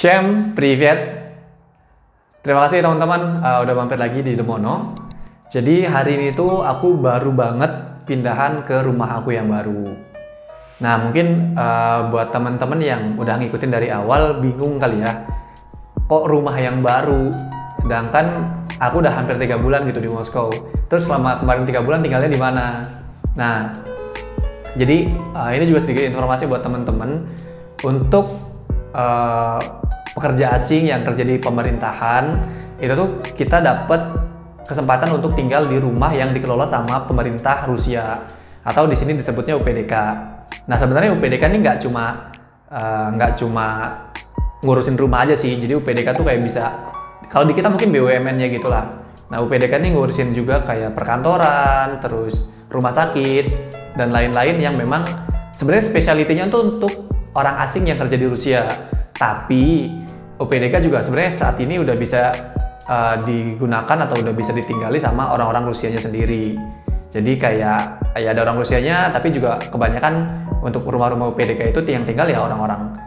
Всем привет. Terima kasih teman-teman udah mampir lagi di The Mono. Jadi hari ini tuh aku baru banget pindahan ke rumah aku yang baru. Nah mungkin buat teman-teman yang udah ngikutin dari awal bingung kali ya, kok rumah yang baru, sedangkan aku udah hampir 3 bulan gitu di Moskow. Terus selama kemarin 3 bulan tinggalnya di mana? Nah jadi ini juga sedikit informasi buat teman-teman untuk pekerja asing yang kerja di pemerintahan. Itu tuh kita dapat kesempatan untuk tinggal di rumah yang dikelola sama pemerintah Rusia, atau di sini disebutnya UPDK. Nah sebenarnya UPDK ini nggak cuma ngurusin rumah aja sih. Jadi UPDK tuh kayak bisa, kalau di kita mungkin BUMN-nya gitulah. Nah UPDK ini ngurusin juga kayak perkantoran, terus rumah sakit dan lain-lain yang memang sebenarnya spesialitinya tuh untuk orang asing yang kerja di Rusia. Tapi UPDK juga sebenarnya saat ini udah bisa digunakan atau udah bisa ditinggali sama orang-orang Rusianya sendiri. Jadi kayak ya ada orang Rusianya, tapi juga kebanyakan untuk rumah-rumah UPDK itu yang tinggal ya orang-orang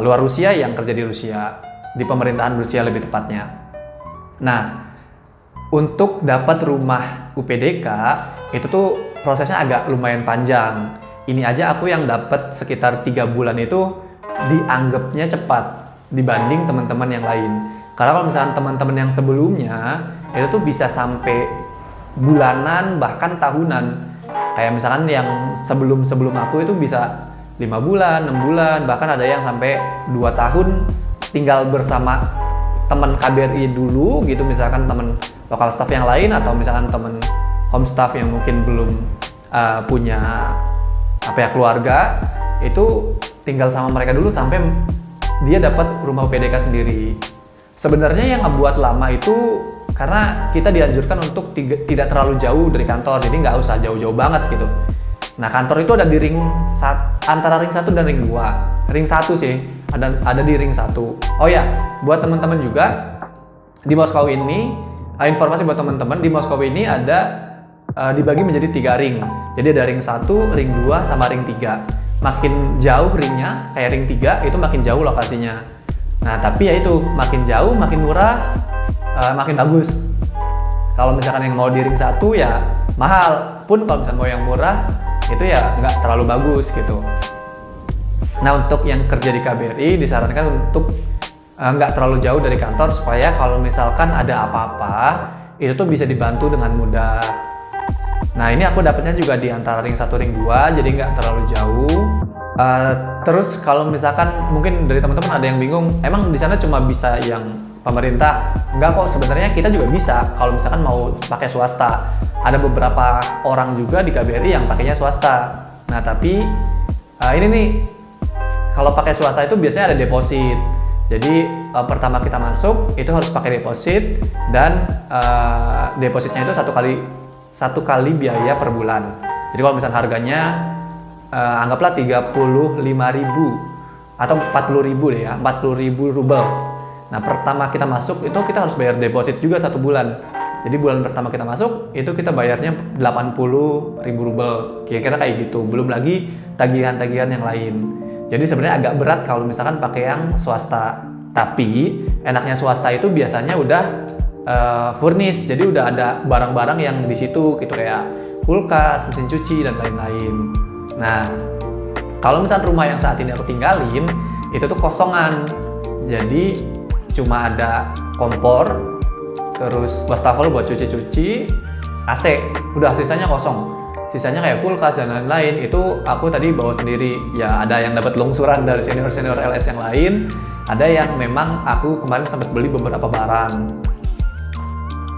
luar Rusia yang kerja di Rusia, di pemerintahan Rusia lebih tepatnya. Nah, untuk dapat rumah UPDK itu tuh prosesnya agak lumayan panjang. Ini aja aku yang dapat sekitar 3 bulan itu dianggapnya cepat dibanding teman-teman yang lain. Karena kalau misalnya teman-teman yang sebelumnya itu tuh bisa sampai bulanan bahkan tahunan. Kayak misalkan yang sebelum aku itu bisa 5 bulan, 6 bulan, bahkan ada yang sampai 2 tahun tinggal bersama teman KBRI dulu gitu, misalkan teman lokal staff yang lain atau misalkan teman home staff yang mungkin belum punya keluarga, itu tinggal sama mereka dulu sampai dia dapat rumah UPDK sendiri. Sebenarnya yang ngebuat lama itu karena kita dianjurkan untuk tidak terlalu jauh dari kantor, jadi nggak usah jauh-jauh banget gitu. Nah kantor itu ada di antara ring 1 dan ring 2. Ring 1 sih, ada di ring 1. Oh ya, buat teman-teman juga di Moskow ini, informasi buat teman-teman, di Moskow ini ada dibagi menjadi 3 ring. Jadi ada ring 1, ring 2, sama ring 3. Makin jauh ringnya, kayak ring 3 itu makin jauh lokasinya. Nah tapi ya itu, makin jauh, makin murah, makin bagus. Kalau misalkan yang mau di ring 1 ya mahal, pun kalau misalkan mau yang murah itu ya nggak terlalu bagus gitu. Nah untuk yang kerja di KBRI disarankan untuk nggak terlalu jauh dari kantor, supaya kalau misalkan ada apa-apa itu tuh bisa dibantu dengan mudah. Nah ini aku dapetnya juga di antara ring 1 ring 2, jadi nggak terlalu jauh. Terus kalau misalkan mungkin dari teman-teman ada yang bingung, emang di sana cuma bisa yang pemerintah? Enggak kok, sebenarnya kita juga bisa kalau misalkan mau pakai swasta. Ada beberapa orang juga di KBRI yang pakainya swasta. Nah tapi ini nih, kalau pakai swasta itu biasanya ada deposit. Jadi pertama kita masuk itu harus pakai deposit, dan depositnya itu satu kali biaya per bulan. Jadi kalau misalnya harganya anggaplah 35.000 atau 40.000 deh ya, 40.000 rubel. Nah pertama kita masuk itu kita harus bayar deposit juga 1 bulan. Jadi bulan pertama kita masuk itu kita bayarnya 80.000 rubel, kira-kira kayak gitu. Belum lagi tagihan-tagihan yang lain. Jadi sebenarnya agak berat kalau misalkan pakai yang swasta. Tapi enaknya swasta itu biasanya udah furnish, jadi udah ada barang-barang yang di situ gitu, kayak kulkas, mesin cuci dan lain-lain. Nah, kalau misalnya rumah yang saat ini aku tinggalin itu tuh kosongan, jadi cuma ada kompor, terus wastafel buat cuci-cuci, AC, udah sisanya kosong. Sisanya kayak kulkas dan lain-lain itu aku tadi bawa sendiri. Ya ada yang dapat longsuran dari senior-senior LS yang lain, ada yang memang aku kemarin sempat beli beberapa barang.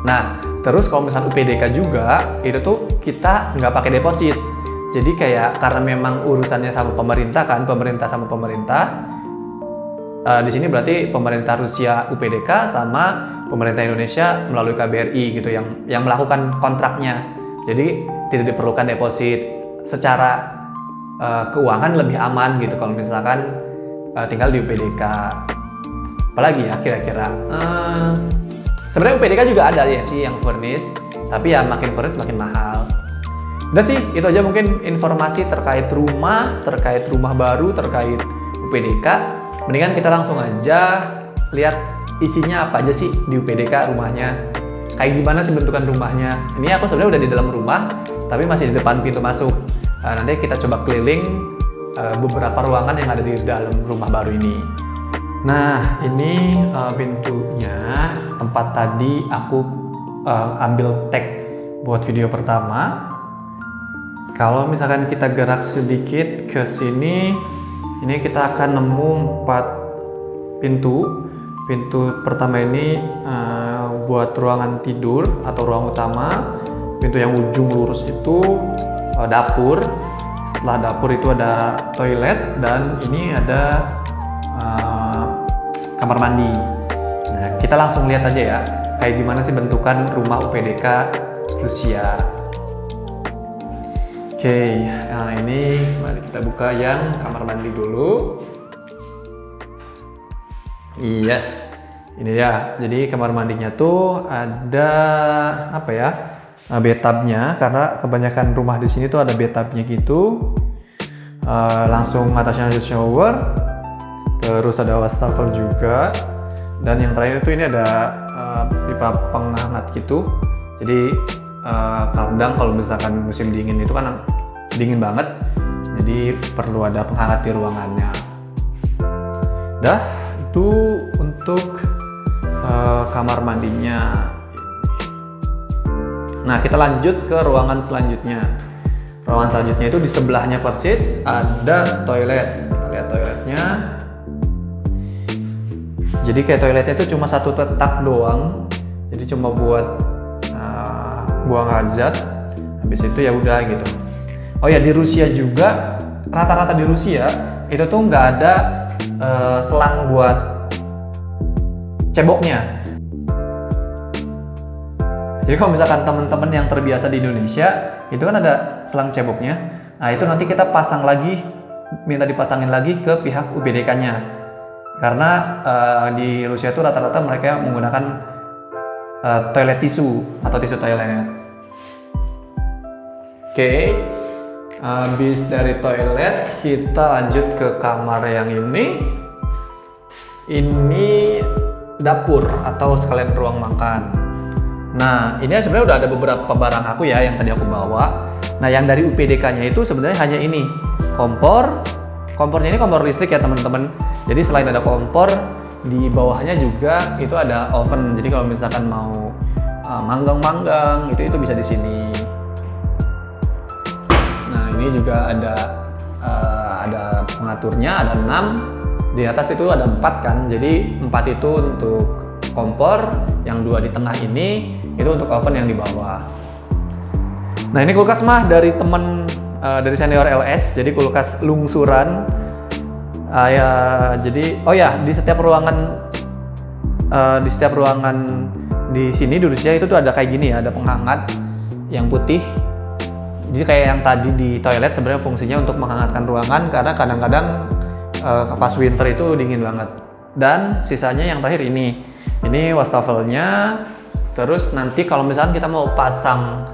Nah, terus kalau misalnya UPDK juga, itu tuh kita nggak pakai deposit. Jadi kayak karena memang urusannya sama pemerintah kan, pemerintah sama pemerintah. Di sini berarti pemerintah Rusia UPDK sama pemerintah Indonesia melalui KBRI gitu yang melakukan kontraknya. Jadi tidak diperlukan deposit. Secara keuangan lebih aman gitu kalau misalkan tinggal di UPDK. Apalagi ya kira-kira? Sebenarnya UPDK juga ada ya sih yang furnish, tapi ya makin furnish makin mahal. Udah sih, itu aja mungkin informasi terkait rumah baru, terkait UPDK. Mendingan kita langsung aja lihat isinya apa aja sih di UPDK rumahnya. Kayak gimana sih bentukan rumahnya. Ini aku sebenarnya udah di dalam rumah, tapi masih di depan pintu masuk. Nanti kita coba keliling beberapa ruangan yang ada di dalam rumah baru ini. Nah, ini pintunya, tempat tadi aku ambil tag buat video pertama. Kalau misalkan kita gerak sedikit ke sini, ini kita akan nemu 4 pintu. Pintu pertama ini buat ruangan tidur atau ruang utama. Pintu yang ujung lurus itu dapur. Setelah dapur itu ada toilet dan ini ada kamar mandi. Nah, kita langsung lihat aja ya, kayak gimana sih bentukan rumah UPDK Rusia. Oke, nah ini mari kita buka yang kamar mandi dulu. Yes, ini ya. Jadi kamar mandinya tuh ada apa ya? Bathtubnya, karena kebanyakan rumah di sini tuh ada bathtubnya gitu. Langsung atasnya ada shower, terus ada wastafel juga, dan yang terakhir itu ini ada pipa penghangat gitu. Jadi kadang kalau misalkan musim dingin itu kan dingin banget, jadi perlu ada penghangat di ruangannya. Dah. Itu untuk kamar mandinya. Nah, kita lanjut ke ruangan selanjutnya. Ruangan selanjutnya itu di sebelahnya persis ada toilet. Kita lihat toiletnya. Jadi kayak toiletnya itu cuma satu petak doang. Jadi cuma buat buang hajat. Habis itu ya udah gitu. Oh ya, di Rusia juga, rata-rata di Rusia itu tuh nggak ada selang buat ceboknya. Jadi kalau misalkan teman-teman yang terbiasa di Indonesia itu kan ada selang ceboknya. Nah, itu nanti kita pasang lagi, minta dipasangin lagi ke pihak UPDK-nya. Karena di Rusia itu rata-rata mereka menggunakan toilet tisu atau tisu toilet. Oke. Habis dari toilet, kita lanjut ke kamar yang ini. Ini dapur atau sekalian ruang makan. Nah, ini sebenarnya udah ada beberapa barang aku ya yang tadi aku bawa. Nah, yang dari UPDK-nya itu sebenarnya hanya ini, kompor. Kompornya ini kompor listrik ya teman-teman. Jadi selain ada kompor, di bawahnya juga itu ada oven. Jadi kalau misalkan mau manggang-manggang, itu bisa di sini. Ini juga ada pengaturnya, ada 6. Di atas itu ada 4 kan, jadi 4 itu untuk kompor, yang 2 di tengah ini itu untuk oven yang di bawah. Nah, ini kulkas mah dari temen dari senior LS, jadi kulkas lungsuran. Ya, jadi di setiap ruangan di sini di Rusia itu tuh ada kayak gini ya, ada penghangat yang putih. Jadi kayak yang tadi di toilet sebenarnya fungsinya untuk menghangatkan ruangan, karena kadang-kadang pas winter itu dingin banget. Dan sisanya yang terakhir ini wastafelnya. Terus nanti kalau misalkan kita mau pasang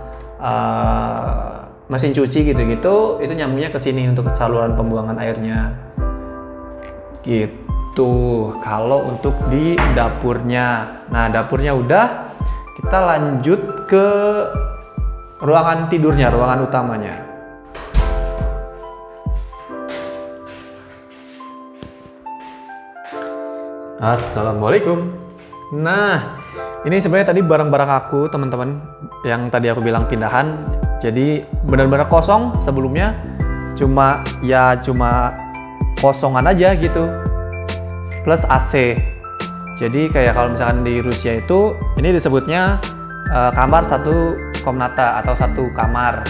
mesin cuci gitu-gitu, itu nyambungnya ke sini untuk saluran pembuangan airnya. Gitu. Kalau untuk di dapurnya. Nah, dapurnya udah. Kita lanjut ke ruangan tidurnya, ruangan utamanya. Assalamualaikum. Nah, ini sebenarnya tadi barang-barang aku, teman-teman, yang tadi aku bilang pindahan. Jadi benar-benar kosong sebelumnya. Cuma kosongan aja gitu. Plus AC. Jadi kayak kalau misalkan di Rusia itu, ini disebutnya kamar satu komnata atau satu kamar.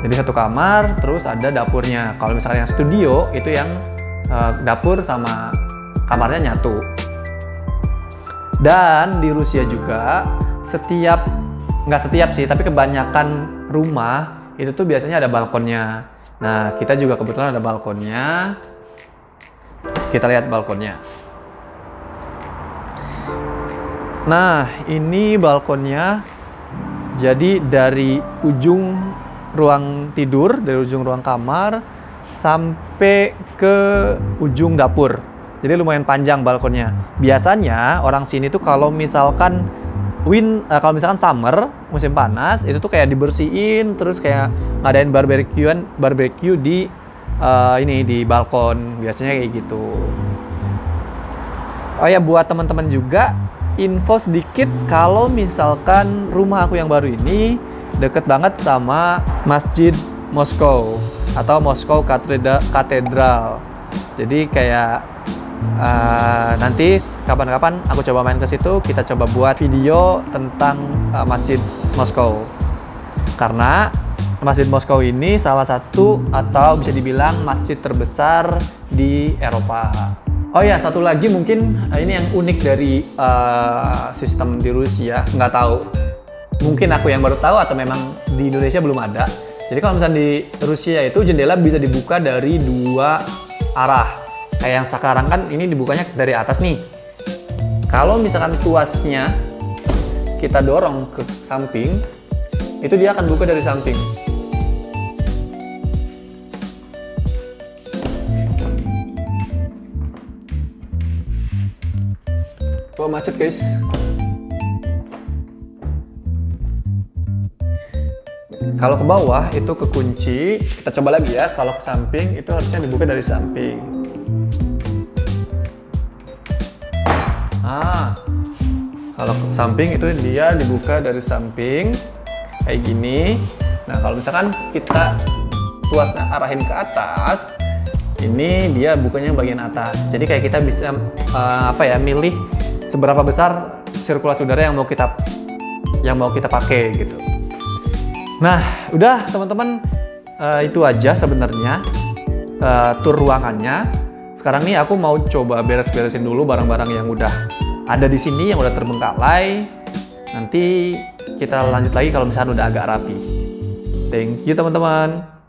Jadi satu kamar, terus ada dapurnya. Kalau misalnya yang studio itu yang dapur sama kamarnya nyatu. Dan di Rusia juga nggak setiap sih, tapi kebanyakan rumah itu tuh biasanya ada balkonnya. Nah, kita juga kebetulan ada balkonnya. Kita lihat balkonnya. Nah, ini balkonnya. Jadi dari ujung ruang tidur, dari ujung ruang kamar sampai ke ujung dapur. Jadi lumayan panjang balkonnya. Biasanya orang sini tuh kalau misalkan kalau misalkan summer, musim panas, itu tuh kayak dibersihin, terus kayak ngadain barbecue di di balkon. Biasanya kayak gitu. Oh ya, buat teman-teman juga, info sedikit kalau misalkan rumah aku yang baru ini deket banget sama Masjid Moskow atau Moskow Katedral. Jadi kayak nanti kapan-kapan aku coba main ke situ, kita coba buat video tentang Masjid Moskow. Karena Masjid Moskow ini salah satu atau bisa dibilang masjid terbesar di Eropa. Oh ya, satu lagi mungkin ini yang unik dari sistem di Rusia, nggak tahu. Mungkin aku yang baru tahu atau memang di Indonesia belum ada. Jadi kalau misalnya di Rusia itu jendela bisa dibuka dari dua arah. Kayak yang sekarang kan ini dibukanya dari atas nih. Kalau misalkan tuasnya kita dorong ke samping, itu dia akan buka dari samping. Wah, macet guys. Kalau ke bawah itu kekunci, kita coba lagi ya. Kalau ke samping itu harusnya dibuka dari samping. Kalau ke samping itu dia dibuka dari samping kayak gini. Nah, kalau misalkan kita tuasnya arahin ke atas, ini dia bukanya bagian atas. Jadi kayak kita bisa milih seberapa besar sirkulasi udara yang mau kita pakai gitu. Nah, udah teman-teman, itu aja sebenarnya tur ruangannya. Sekarang nih aku mau coba beres-beresin dulu barang-barang yang udah ada di sini, yang udah terbengkalai. Nanti kita lanjut lagi kalau misalnya udah agak rapi. Thank you teman-teman.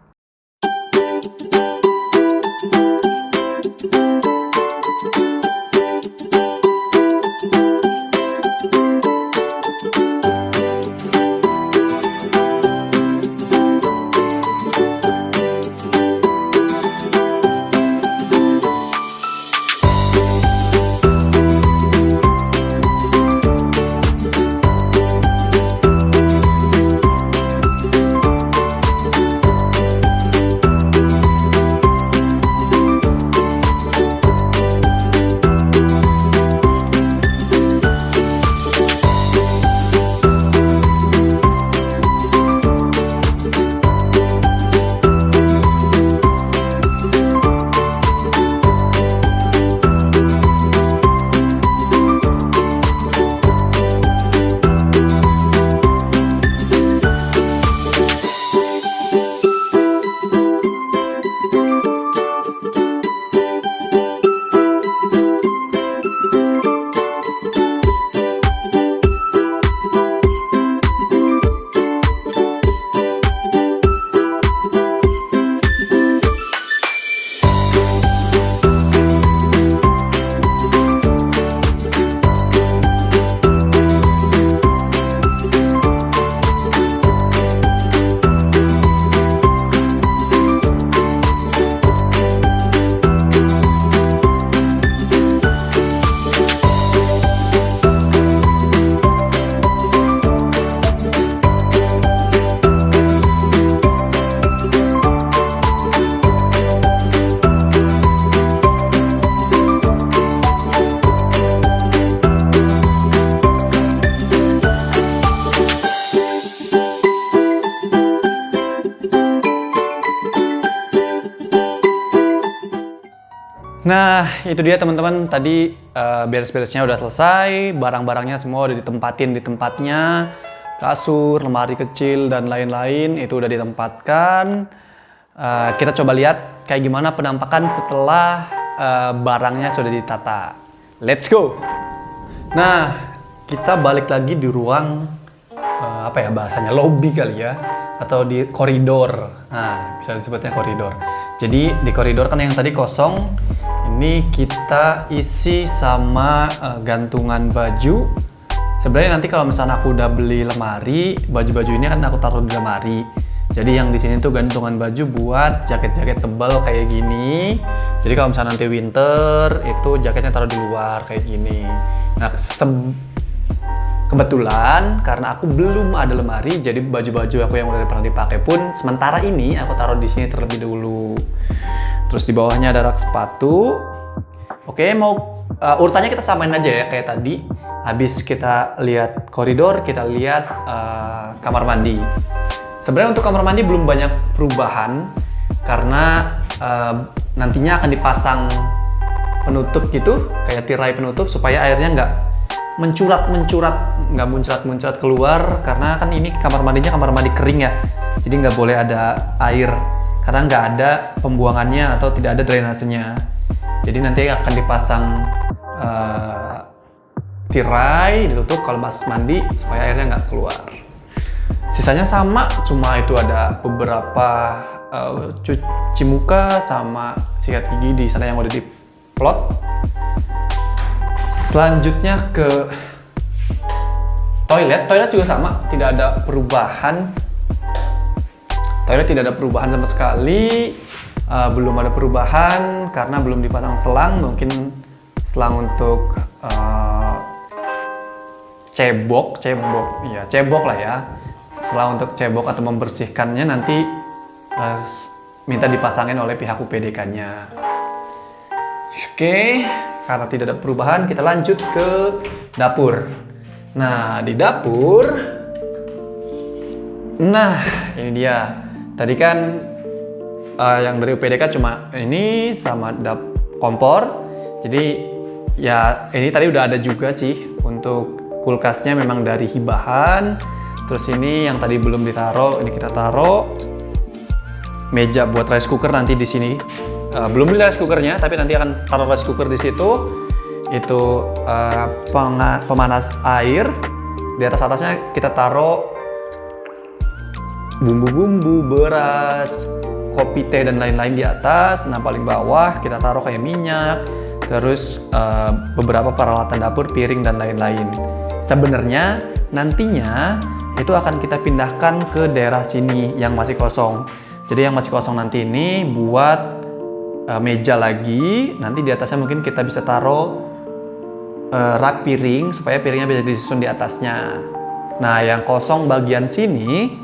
Nah, itu dia teman-teman. Tadi beres-beresnya udah selesai, barang-barangnya semua udah ditempatin di tempatnya. Kasur, lemari kecil, dan lain-lain itu udah ditempatkan. Kita coba lihat kayak gimana penampakan setelah barangnya sudah ditata. Let's go! Nah, kita balik lagi di ruang, bahasanya lobby kali ya, atau di koridor. Nah, bisa disebutnya koridor. Jadi di koridor kan yang tadi kosong, ini kita isi sama gantungan baju. Sebenarnya nanti kalau misalnya aku udah beli lemari, baju-baju ini kan aku taruh di lemari. Jadi yang di sini tuh gantungan baju buat jaket-jaket tebal kayak gini. Jadi kalau misalnya nanti winter itu jaketnya taruh di luar kayak gini. Nah, kebetulan karena aku belum ada lemari, jadi baju-baju aku yang udah pernah dipakai pun sementara ini aku taruh di sini terlebih dulu. Terus di bawahnya ada rak sepatu. Oke, mau urutannya kita samain aja ya kayak tadi. Habis kita lihat koridor, kita lihat kamar mandi. Sebenarnya untuk kamar mandi belum banyak perubahan karena nantinya akan dipasang penutup gitu, kayak tirai penutup supaya airnya nggak muncrat keluar, karena kan ini kamar mandinya kamar mandi kering ya, jadi nggak boleh ada air karena nggak ada pembuangannya atau tidak ada drainasenya. Jadi nanti akan dipasang tirai ditutup kalau pas mandi supaya airnya nggak keluar. Sisanya sama, cuma itu ada beberapa cuci muka sama sikat gigi di sana yang udah diplot. Selanjutnya ke toilet juga sama, tidak ada perubahan. Toilet tidak ada perubahan sama sekali, belum ada perubahan karena belum dipasang selang, mungkin selang untuk cebok lah ya. Setelah untuk cebok atau membersihkannya nanti minta dipasangin oleh pihak UPDK-nya. Oke, karena tidak ada perubahan, kita lanjut ke dapur. Nah, di dapur, nah ini dia. Tadi kan yang dari UPDK cuma ini sama kompor. Jadi ya ini tadi udah ada juga sih. Untuk kulkasnya memang dari hibahan. Terus ini yang tadi belum ditaruh, ini kita taruh. Meja buat rice cooker nanti di sini. Belum beli rice cookernya, tapi nanti akan taruh rice cooker di situ. Itu pemanas air. Di atasnya kita taruh bumbu-bumbu, beras, kopi, teh dan lain-lain di atas. Nah, paling bawah kita taruh kayak minyak, terus beberapa peralatan dapur, piring dan lain-lain. Sebenarnya nantinya itu akan kita pindahkan ke daerah sini yang masih kosong. Jadi yang masih kosong nanti ini buat meja lagi. Nanti di atasnya mungkin kita bisa taruh rak piring supaya piringnya bisa disusun di atasnya. Nah, yang kosong bagian sini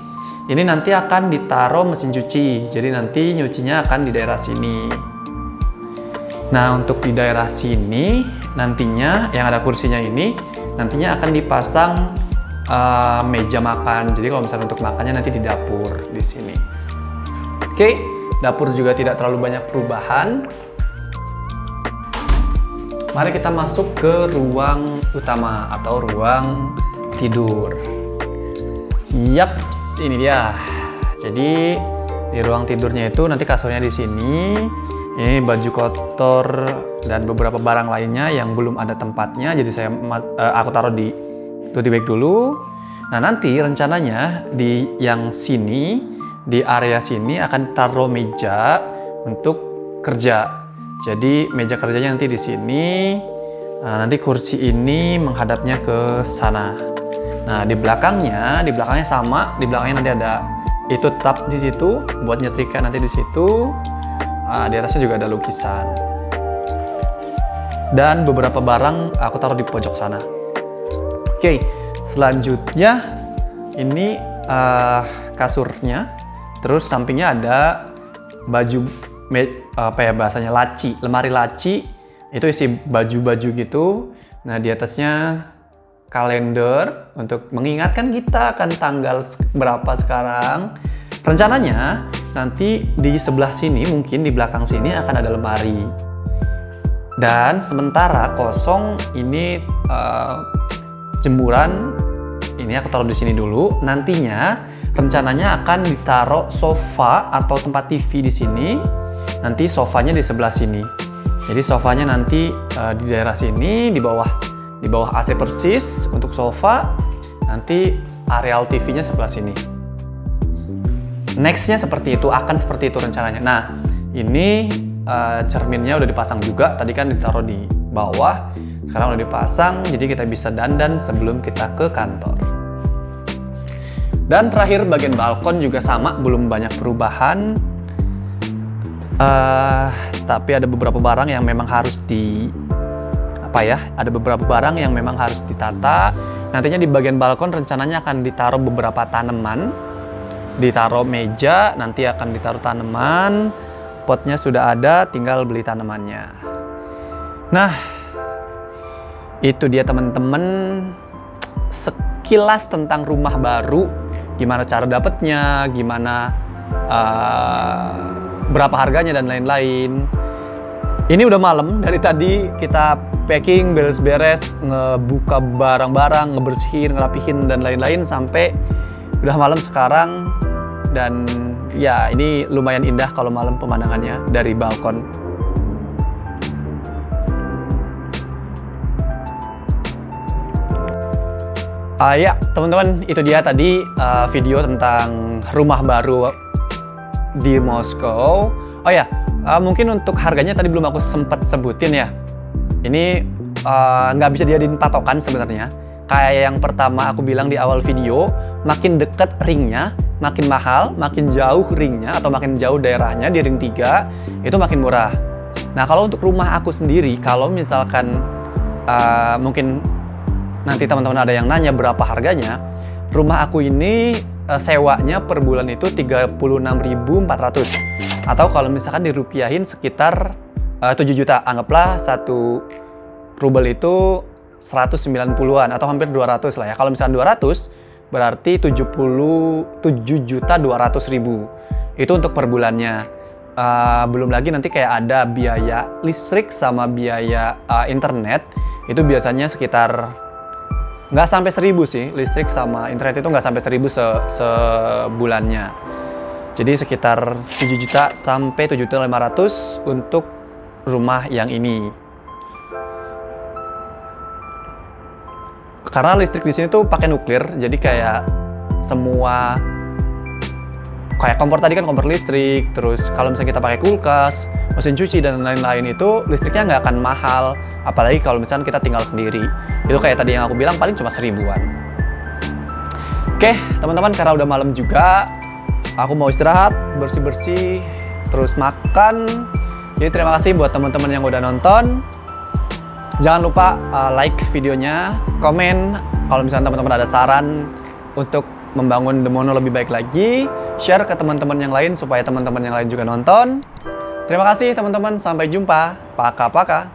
ini nanti akan ditaruh mesin cuci. Jadi nanti nyucinya akan di daerah sini. Nah, untuk di daerah sini nantinya yang ada kursinya ini nantinya akan dipasang meja makan. Jadi kalau misalnya untuk makannya nanti di dapur di sini. Oke, dapur juga tidak terlalu banyak perubahan. Mari kita masuk ke ruang utama atau ruang tidur. Yaps, ini dia. Jadi di ruang tidurnya itu nanti kasurnya di sini. Ini baju kotor dan beberapa barang lainnya yang belum ada tempatnya. Jadi aku taruh di goodie bag dulu. Nah, nanti rencananya di yang sini, di area sini akan taruh meja untuk kerja. Jadi meja kerjanya nanti di sini. Nah, nanti kursi ini menghadapnya ke sana. Nah, di belakangnya sama. Di belakangnya nanti ada itu tab di situ buat nyetrika nanti di situ. Di atasnya juga ada lukisan. Dan beberapa barang aku taruh di pojok sana. Oke, selanjutnya ini kasurnya. Terus sampingnya ada baju bahasanya laci, lemari laci. Itu isi baju-baju gitu. Nah, di atasnya kalender untuk mengingatkan kita akan tanggal berapa sekarang. Rencananya nanti di sebelah sini, mungkin di belakang sini akan ada lemari. Dan sementara kosong ini jemuran. Ini aku taruh di sini dulu. Nantinya rencananya akan ditaruh sofa atau tempat TV di sini. Nanti sofanya di sebelah sini. Jadi sofanya nanti di daerah sini, di bawah AC persis untuk sofa. Nanti areal TV-nya sebelah sini. Nextnya seperti itu, akan seperti itu rencananya. Nah, ini cerminnya udah dipasang juga. Tadi kan ditaruh di bawah. Sekarang udah dipasang, jadi kita bisa dandan sebelum kita ke kantor. Dan terakhir bagian balkon juga sama, belum banyak perubahan. Tapi ada beberapa barang yang memang harus ada beberapa barang yang memang harus ditata. Nantinya di bagian balkon rencananya akan ditaruh beberapa tanaman. Ditaruh meja, nanti akan ditaruh tanaman. Potnya sudah ada, tinggal beli tanamannya. Nah, itu dia teman-teman sekilas tentang rumah baru. Gimana cara dapetnya, gimana berapa harganya dan lain-lain. Ini udah malam, dari tadi kita packing, beres-beres, ngebuka barang-barang, ngebersihin, ngerapihin dan lain-lain sampai udah malam sekarang. Dan ya ini lumayan indah kalau malam pemandangannya dari balkon. Ya teman-teman, itu dia tadi video tentang rumah baru di Moskow. Oh ya, mungkin untuk harganya tadi belum aku sempat sebutin ya. Ini nggak bisa dijadiin patokan sebenarnya. Kayak yang pertama aku bilang di awal video, makin dekat ringnya, makin mahal, makin jauh ringnya atau makin jauh daerahnya di ring 3, itu makin murah. Nah kalau untuk rumah aku sendiri, kalau misalkan mungkin nanti teman-teman ada yang nanya berapa harganya, rumah aku ini sewanya per bulan itu 36.400, atau kalau misalkan dirupiahin sekitar 7 juta. Anggaplah 1 rubel itu 190-an atau hampir 200 lah ya. Kalau misalkan 200 berarti 77.200.000 itu untuk per bulannya. Belum lagi nanti kayak ada biaya listrik sama biaya internet, itu biasanya sekitar nggak sampai 1.000 sih. Listrik sama internet itu nggak sampai 1.000 sebulannya. Jadi sekitar 7 juta sampai 7.500.000 untuk rumah yang ini. Karena listrik di sini tuh pakai nuklir, jadi kayak semua kayak kompor tadi kan kompor listrik, terus kalau misalnya kita pakai kulkas, mesin cuci dan lain-lain itu listriknya nggak akan mahal, apalagi kalau misalnya kita tinggal sendiri. Itu kayak tadi yang aku bilang paling cuma 1.000-an. Oke, teman-teman, karena udah malam juga, aku mau istirahat, bersih-bersih, terus makan. Jadi terima kasih buat teman-teman yang udah nonton. Jangan lupa like videonya, komen kalau misalnya teman-teman ada saran untuk membangun Demono lebih baik lagi, share ke teman-teman yang lain supaya teman-teman yang lain juga nonton. Terima kasih teman-teman, sampai jumpa. Paka-paka.